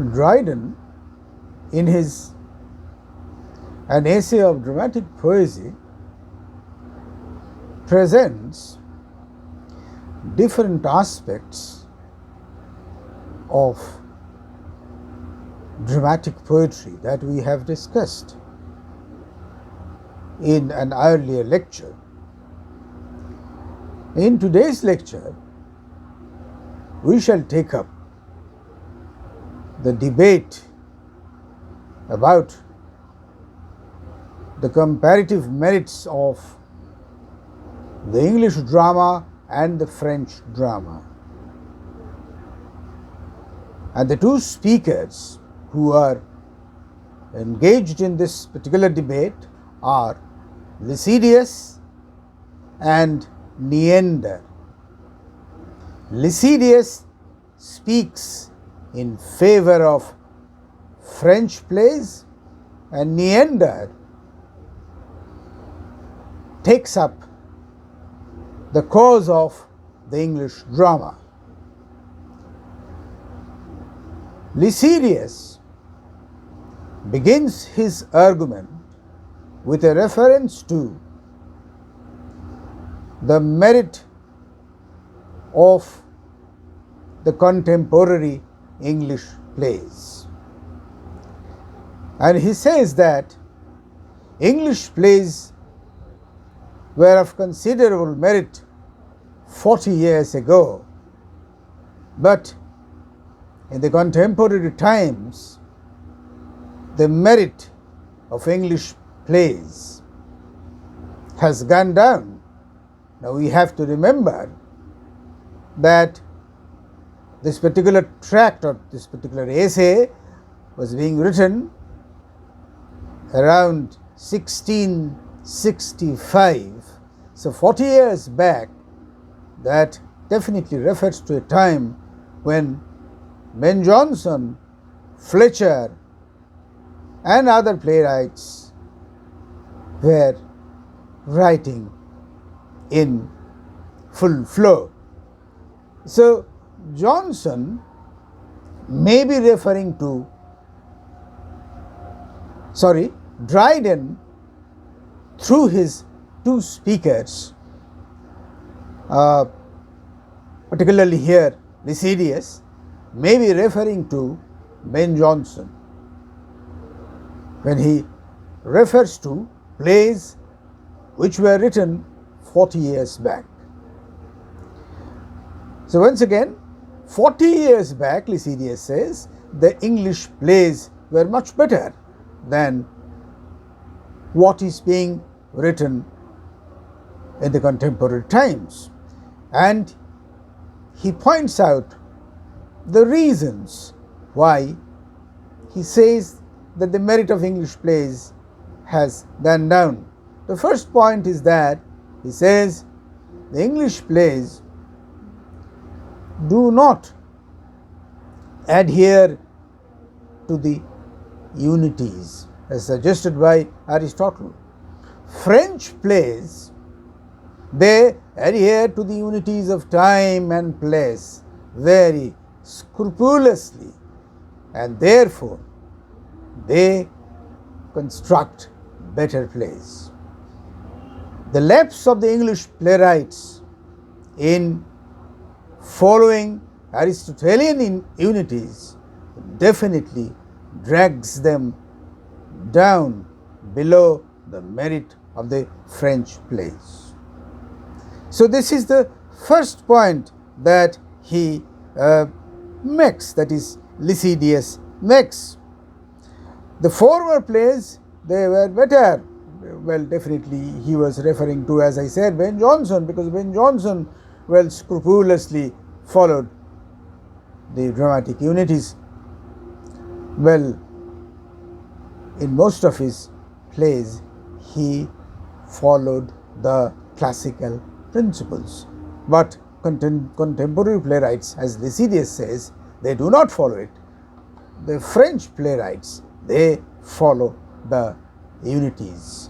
Dryden, in his An Essay of Dramatic Poesy, presents different aspects of dramatic poetry that we have discussed in an earlier lecture. In today's lecture, we shall take up the debate about the comparative merits of the English drama and the French drama. And the two speakers who are engaged in this particular debate are Lycidius and Neander. Lycidius speaks in favor of French plays, and Neander takes up the cause of the English drama. Lycidius begins his argument with a reference to the merit of the contemporary English plays. And he says that English plays were of considerable merit 40 years ago, but in the contemporary times, the merit of English plays has gone down. Now we have to remember that this particular tract or this particular essay was being written around 1665. So 40 years back, that definitely refers to a time when Ben Jonson, Fletcher and other playwrights were writing in full flow. So Jonson may be referring to, Dryden, through his two speakers, particularly here Lycidius, may be referring to Ben Jonson when he refers to plays which were written 40 years back. So once again, 40 years back, Lycidius says, the English plays were much better than what is being written in the contemporary times. And he points out the reasons why he says that the merit of English plays has gone down. The first point is that he says the English plays do not adhere to the unities as suggested by Aristotle. French plays, they adhere to the unities of time and place very scrupulously, and therefore they construct better plays. The lapse of the English playwrights in following Aristotelian unities definitely drags them down below the merit of the French plays. So this is the first point that he makes, that is Lycidius makes. The former plays, they were better. Well, definitely he was referring to, as I said, Ben Jonson, because Ben Jonson scrupulously followed the dramatic unities. Well, in most of his plays, he followed the classical principles. But contemporary playwrights, as Lycidius says, they do not follow it. The French playwrights, they follow the unities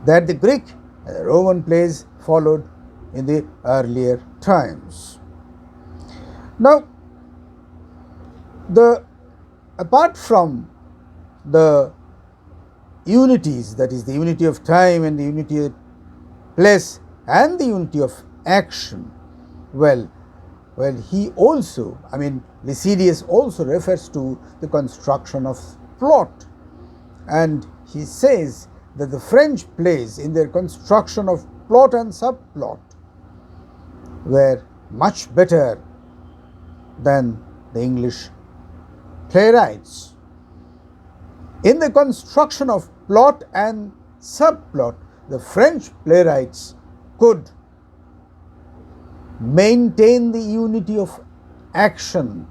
that the Greek and the Roman plays followed in the earlier times. Now, the apart from the unities, that is the unity of time and the unity of place and the unity of action, well, he also, Lycidius also refers to the construction of plot, and he says that the French plays in their construction of plot and subplot were much better than the English playwrights. In the construction of plot and subplot, the French playwrights could maintain the unity of action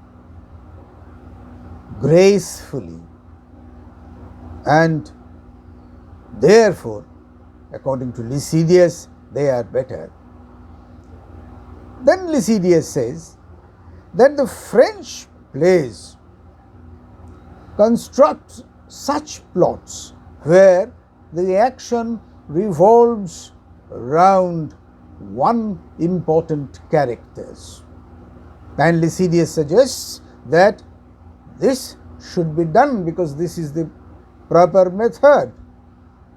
gracefully, and therefore, according to Lycidius, they are better. Then Lycidius says that the French plays construct such plots where the action revolves around one important character. And Lycidius suggests that this should be done because this is the proper method.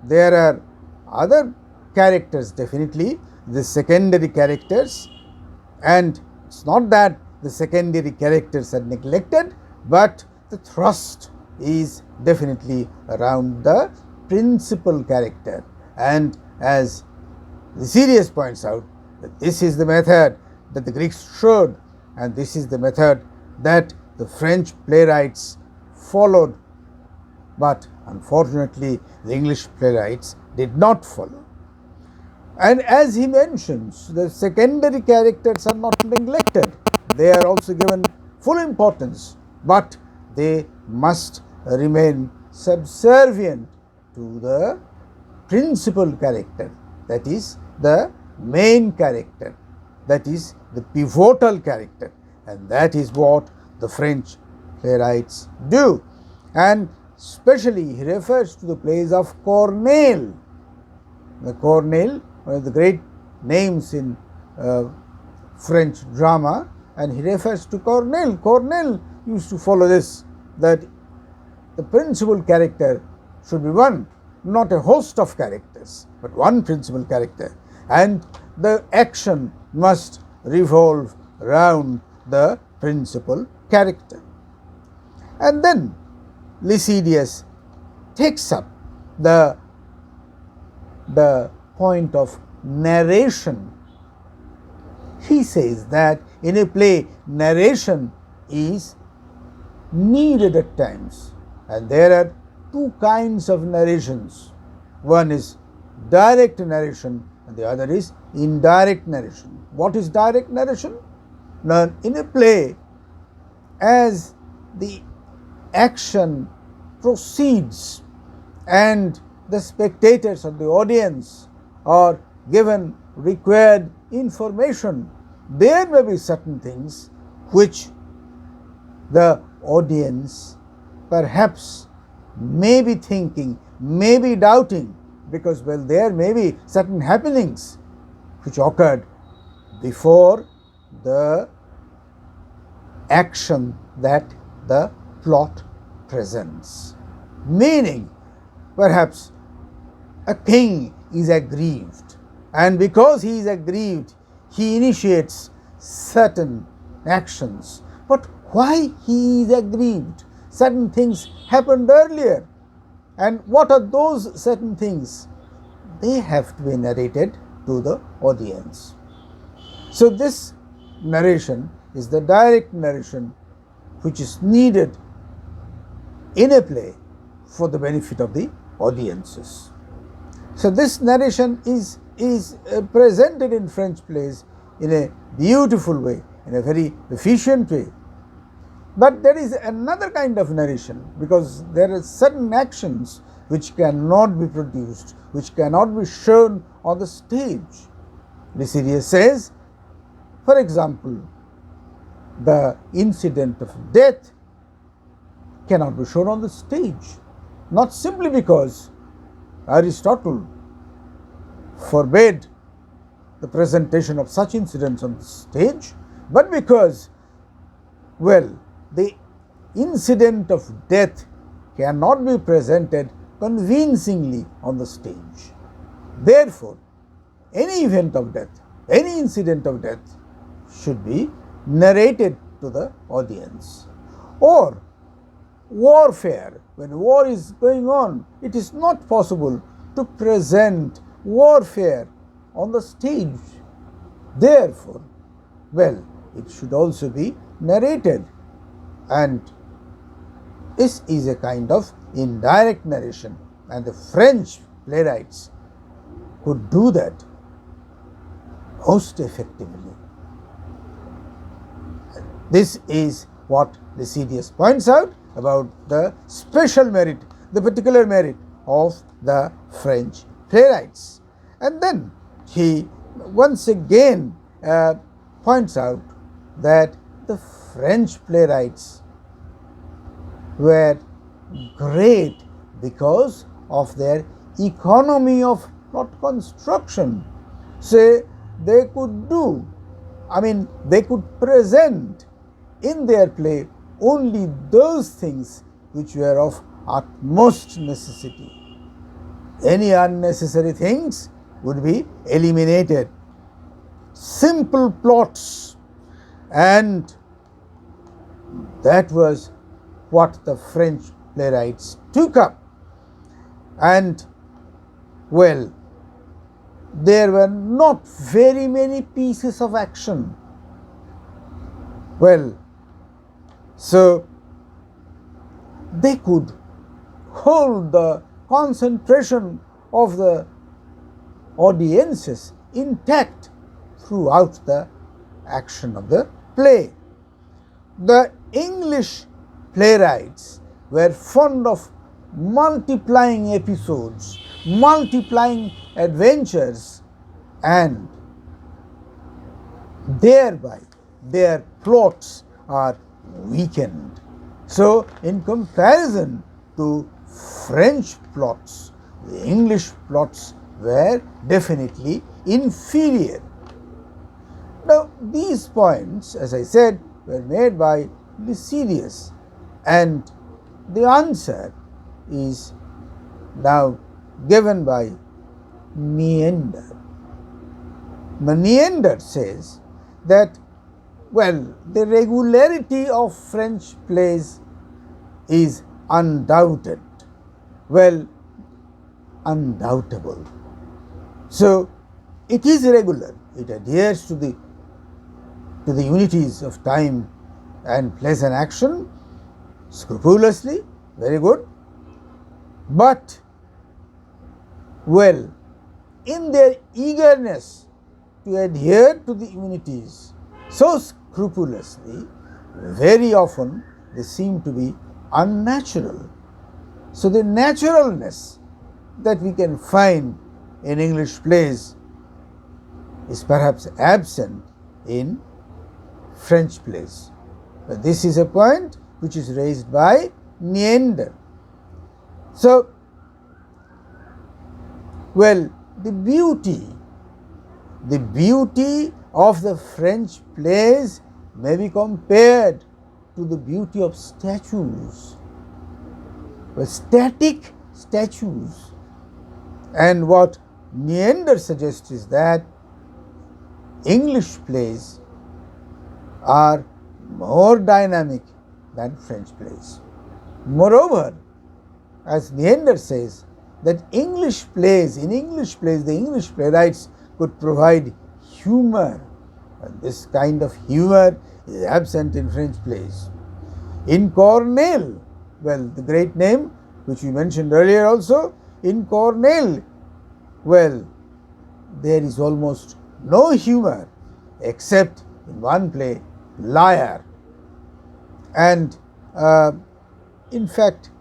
There are other characters, definitely the secondary characters, and it's not that the secondary characters are neglected, but the thrust is definitely around the principal character. And as Lycidius points out, that this is the method that the Greeks showed, and this is the method that the French playwrights followed, but unfortunately the English playwrights did not follow. And as he mentions, the secondary characters are not neglected, they are also given full importance, but they must remain subservient to the principal character, that is the main character, that is the pivotal character, and that is what the French playwrights do. And especially he refers to the plays of Corneille. Corneille, one of the great names in French drama, and he refers to Corneille. Corneille used to follow this, that the principal character should be one, not a host of characters, but one principal character, and the action must revolve around the principal character. And then Lycidius takes up the point of narration. He says that in a play, narration is needed at times, and there are two kinds of narrations. One is direct narration and the other is indirect narration. What is direct narration? Now, in a play, as the action proceeds and the spectators or the audience are given required information, there may be certain things which the audience perhaps may be thinking, may be doubting, because there may be certain happenings which occurred before the action that the plot presents. Meaning, perhaps a king is aggrieved, and because he is aggrieved, he initiates certain actions. But why he is aggrieved? Certain things happened earlier, and what are those certain things? They have to be narrated to the audience. So this narration is the direct narration which is needed in a play for the benefit of the audiences. So this narration is presented in French plays in a beautiful way, in a very efficient way. But there is another kind of narration, because there are certain actions which cannot be produced, which cannot be shown on the stage. Lycidius says, for example, the incident of death cannot be shown on the stage, not simply because Aristotle forbade the presentation of such incidents on the stage, but because, the incident of death cannot be presented convincingly on the stage. Therefore, any event of death, any incident of death should be narrated to the audience. Or warfare, when war is going on, it is not possible to present warfare on the stage. Therefore, well, it should also be narrated, and this is a kind of indirect narration, and the French playwrights could do that most effectively. This is what Lycidius points out about the special merit, the particular merit of the French playwrights. And then he once again points out that the French playwrights were great because of their economy of plot construction. Say, they could they could present in their play only those things which were of utmost necessity. Any unnecessary things would be eliminated. Simple plots, and that was what the French playwrights took up. And well, there were not very many pieces of action. Well, so they could hold the concentration of the audiences intact throughout the action of the play. The English playwrights were fond of multiplying episodes, multiplying adventures, and thereby their plots are weakened. So, in comparison to French plots, the English plots were definitely inferior. Now, these points, as I said, were made by Lycidius, and the answer is now given by Neander. Neander says that, well, the regularity of French plays is undoubted, well, undoubtable. So, it is regular, it adheres to the unities of time and place and action scrupulously, very good. But, well, in their eagerness to adhere to the unities so scrupulously, very often they seem to be unnatural. So, the naturalness that we can find in English plays is perhaps absent in French plays. But this is a point which is raised by Neander. So, well, the beauty of the French plays may be compared to the beauty of statues, static statues. And what Neander suggests is that English plays are more dynamic than French plays. Moreover, as Neander says, that in English plays, the English playwrights could provide humor, and this kind of humor is absent in French plays. In Corneille, well, the great name which we mentioned earlier also, in Corneille, well, there is almost no humor except in one play, Liar. And in fact,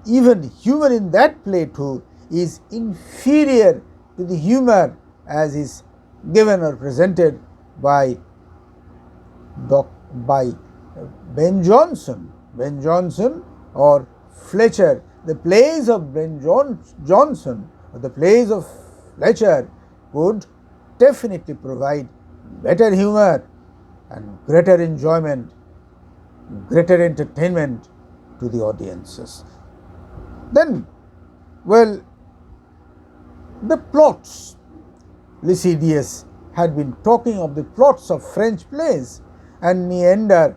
even humor in that play too is inferior to the humor as is given or presented by Ben Jonson or Fletcher. The plays of Ben Jonson or the plays of Fletcher would definitely provide better humor and greater enjoyment, greater entertainment to the audiences. Then, well, the plots. Lycidius had been talking of the plots of French plays, and Neander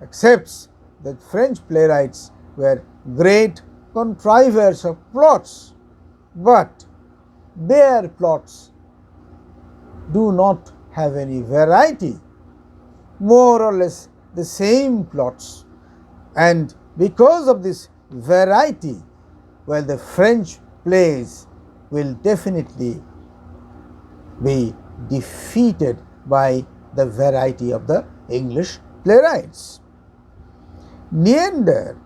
accepts that French playwrights were great contrivers of plots, but their plots do not have any variety, more or less the same plots, and because of this variety, well, the French plays will definitely be defeated by the variety of the English playwrights. Neander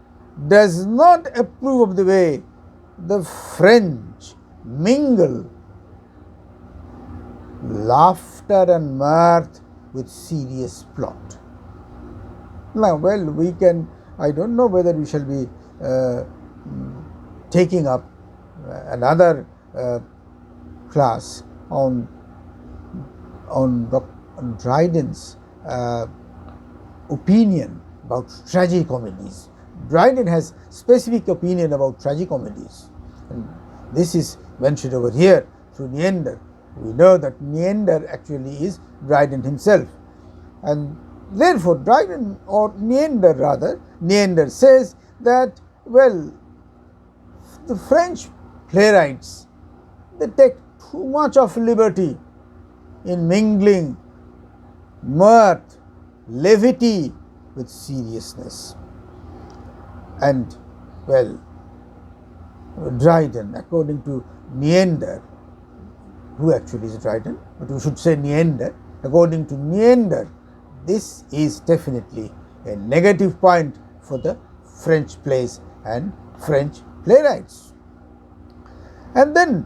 does not approve of the way the French mingle laughter and mirth with serious plot. Now, well, we can, I don't know whether we shall be taking up another class on Dryden's opinion about tragicomedies. Dryden has specific opinion about tragicomedies, and this is mentioned over here through Neander. We know that Neander actually is Dryden himself, and therefore Dryden, or Neander rather, Neander says that, well, the French playwrights, they take too much of liberty in mingling mirth, levity with seriousness. And, well, Dryden, according to Neander, who actually is Dryden, but we should say Neander, according to Neander, this is definitely a negative point for the French plays and French playwrights. And then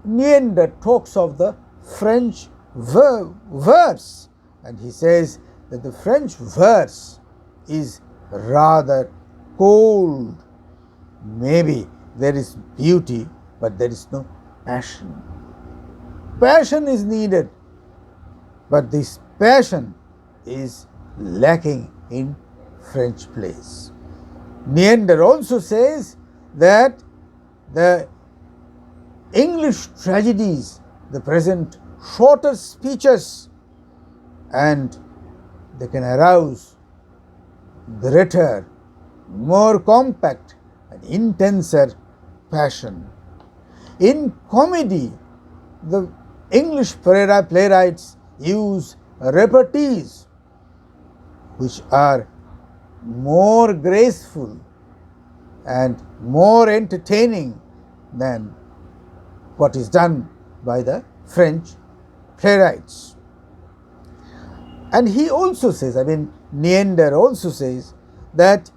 Neander talks of the French verse, and he says that the French verse is rather cold. Maybe there is beauty, but there is no passion. Passion is needed, but this passion is lacking in French plays. Neander also says that the English tragedies, they present shorter speeches and they can arouse greater, more compact and intenser passion. In comedy, the English playwrights use repartees which are more graceful and more entertaining than what is done by the French playwrights. And he also says, Neander also says that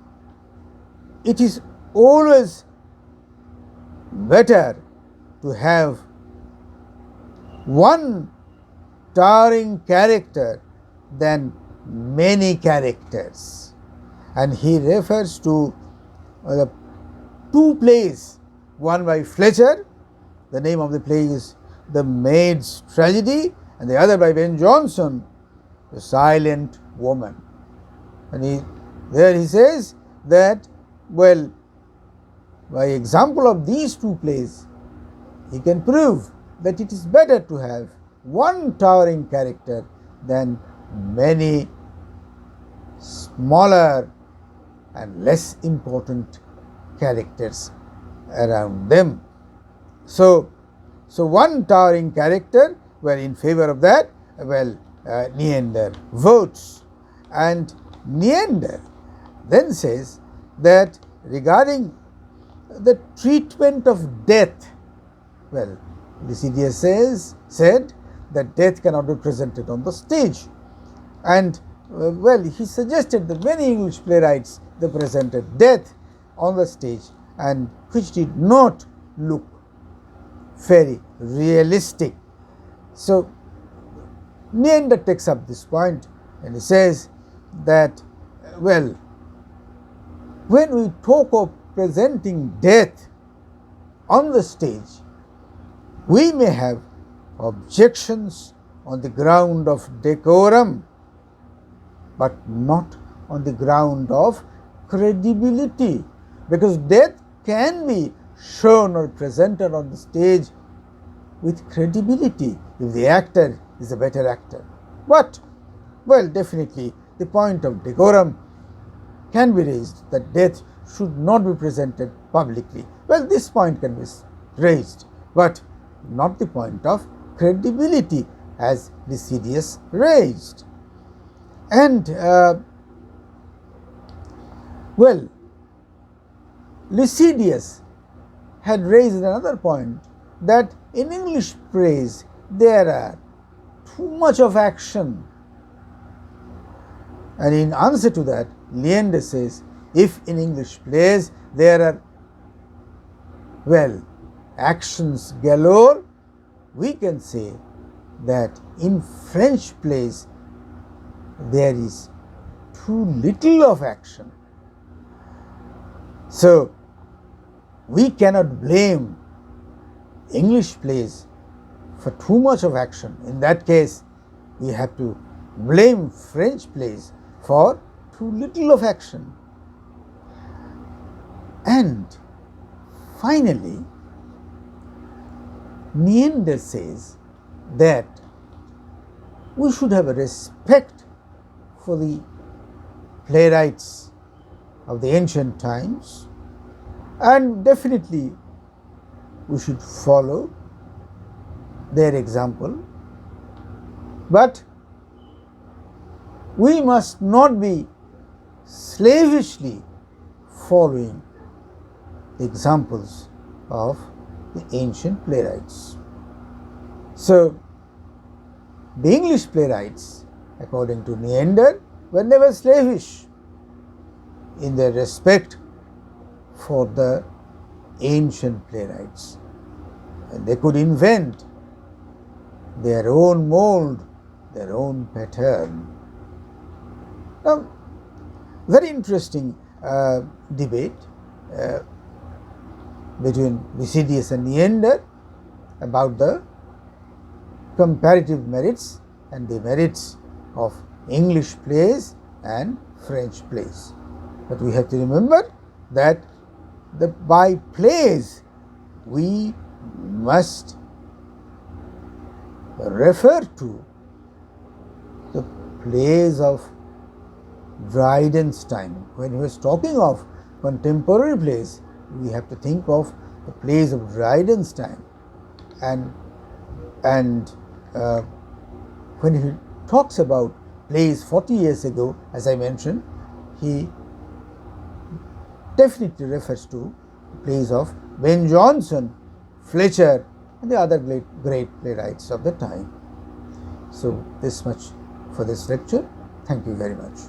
it is always better to have one towering character than many characters. And he refers to the two plays, one by Fletcher, the name of the play is The Maid's Tragedy, and the other by Ben Jonson, The Silent Woman. And there he says that, well, by example of these two plays, he can prove that it is better to have one towering character than many smaller and less important characters around them. So one towering character, well, in favor of that, well, Neander votes. And Neander then says that regarding the treatment of death, well, Lycidius said that death cannot be presented on the stage. And, well, he suggested that many English playwrights, they presented death on the stage, and which did not look very realistic. So Neander takes up this point and he says that, well, when we talk of presenting death on the stage, we may have objections on the ground of decorum, but not on the ground of credibility, because death can be shown or presented on the stage with credibility if the actor is a better actor. But, well, definitely the point of decorum can be raised, that death should not be presented publicly. Well, this point can be raised, but not the point of credibility as Lycidius raised. And well, Lycidius had raised another point, that in English plays there are too much of action, and in answer to that Leander says, if in English plays there are, well, actions galore, we can say that in French plays there is too little of action. So we cannot blame English plays for too much of action. In that case, we have to blame French plays for too little of action. And finally, Neander says that we should have a respect for the playwrights of the ancient times, and definitely we should follow their example, but we must not be slavishly following the examples of the ancient playwrights. So, the English playwrights, according to Neander, were never slavish in their respect for the ancient playwrights, and they could invent their own mold, their own pattern. Now, very interesting debate between Lycidius and Neander about the comparative merits and the merits of English plays and French plays. But we have to remember that by plays we must refer to the plays of Dryden's time. When he was talking of contemporary plays, we have to think of the plays of Dryden's time. And when he talks about plays 40 years ago, as I mentioned, he definitely refers to plays of Ben Jonson, Fletcher, and the other great playwrights of the time. So, this much for this lecture. Thank you very much.